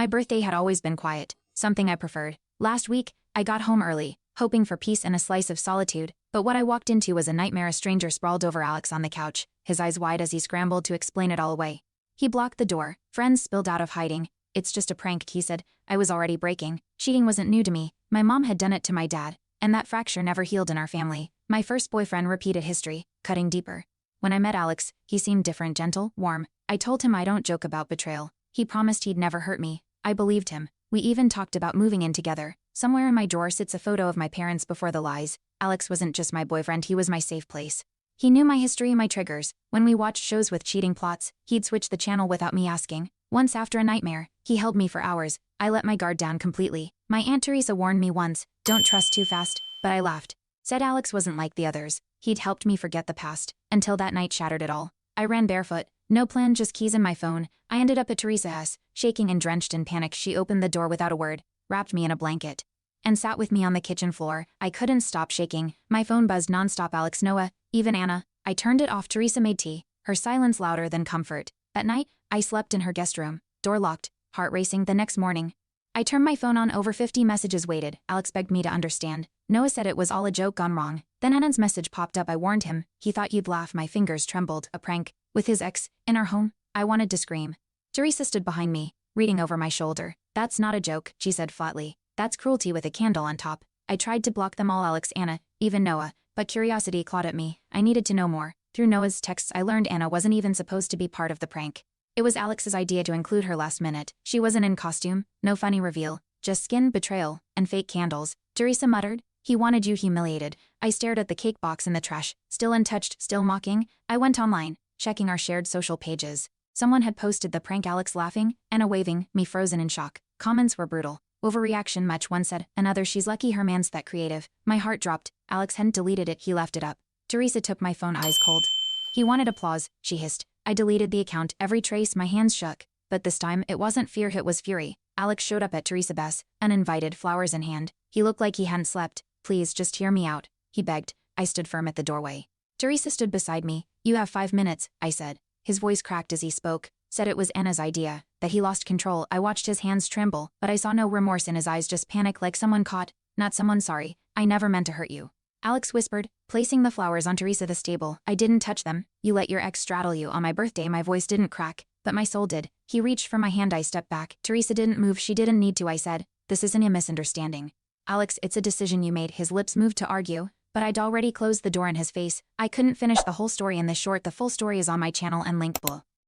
My birthday had always been quiet, something I preferred. Last week, I got home early, hoping for peace and a slice of solitude, but what I walked into was a nightmare. A stranger sprawled over Alex on the couch, his eyes wide as he scrambled to explain it all away. He blocked the door. Friends spilled out of hiding. "It's just a prank," he said. I was already breaking. Cheating wasn't new to me. My mom had done it to my dad, and that fracture never healed in our family. My first boyfriend repeated history, cutting deeper. When I met Alex, he seemed different, gentle, warm. I told him I don't joke about betrayal. He promised he'd never hurt me. I believed him. We even talked about moving in together. Somewhere in my drawer sits a photo of my parents before the lies. Alex wasn't just my boyfriend, he was my safe place. He knew my history, my triggers. When we watched shows with cheating plots, he'd switch the channel without me asking. Once after a nightmare, he held me for hours. I let my guard down completely. My Aunt Teresa warned me once, "Don't trust too fast," but I laughed. Said Alex wasn't like the others. He'd helped me forget the past, until that night shattered it all. I ran barefoot. No plan, just keys in my phone. I ended up at Teresa's, shaking and drenched in panic. She opened the door without a word, wrapped me in a blanket, and sat with me on the kitchen floor. I couldn't stop shaking. My phone buzzed nonstop. Alex, Noah, even Anna. I turned it off. Teresa made tea, her silence louder than comfort. That night, I slept in her guest room, door locked, heart racing. The next morning, I turned my phone on. Over 50 messages waited. Alex begged me to understand. Noah said it was all a joke gone wrong. Then Anna's message popped up. I warned him. He thought you'd laugh. My fingers trembled. A prank? With his ex? In our home? I wanted to scream. Teresa stood behind me, reading over my shoulder. "That's not a joke," she said flatly. "That's cruelty with a candle on top." I tried to block them all, Alex, Anna, even Noah, but curiosity clawed at me. I needed to know more. Through Noah's texts, I learned Anna wasn't even supposed to be part of the prank. It was Alex's idea to include her last minute. She wasn't in costume, no funny reveal, just skin, betrayal, and fake candles. Teresa muttered, "He wanted you humiliated." I stared at the cake box in the trash, still untouched, still mocking. I went online, checking our shared social pages. Someone had posted the prank, Alex laughing, Anna waving, me frozen in shock. Comments were brutal. "Overreaction much," one said. Another, "She's lucky her man's that creative." My heart dropped. Alex hadn't deleted it, he left it up. Teresa took my phone, eyes cold. "He wanted applause," she hissed. I deleted the account, every trace. My hands shook. But this time, it wasn't fear, it was fury. Alex showed up at Teresa's best, uninvited, flowers in hand. He looked like he hadn't slept. "Please, just hear me out," he begged. I stood firm at the doorway. Teresa stood beside me. "You have 5 minutes," I said. His voice cracked as he spoke. Said it was Anna's idea, that he lost control. I watched his hands tremble, but I saw no remorse in his eyes, just panic, like someone caught. "Not someone sorry. I never meant to hurt you," Alex whispered, placing the flowers on Teresa's table. "I didn't touch them. You let your ex straddle you on my birthday." My voice didn't crack, but my soul did. He reached for my hand. I stepped back. Teresa didn't move. She didn't need to. I said, "This isn't a misunderstanding, Alex, it's a decision you made." His lips moved to argue, but I'd already closed the door in his face. I couldn't finish the whole story in this short. The full story is on my channel and link below.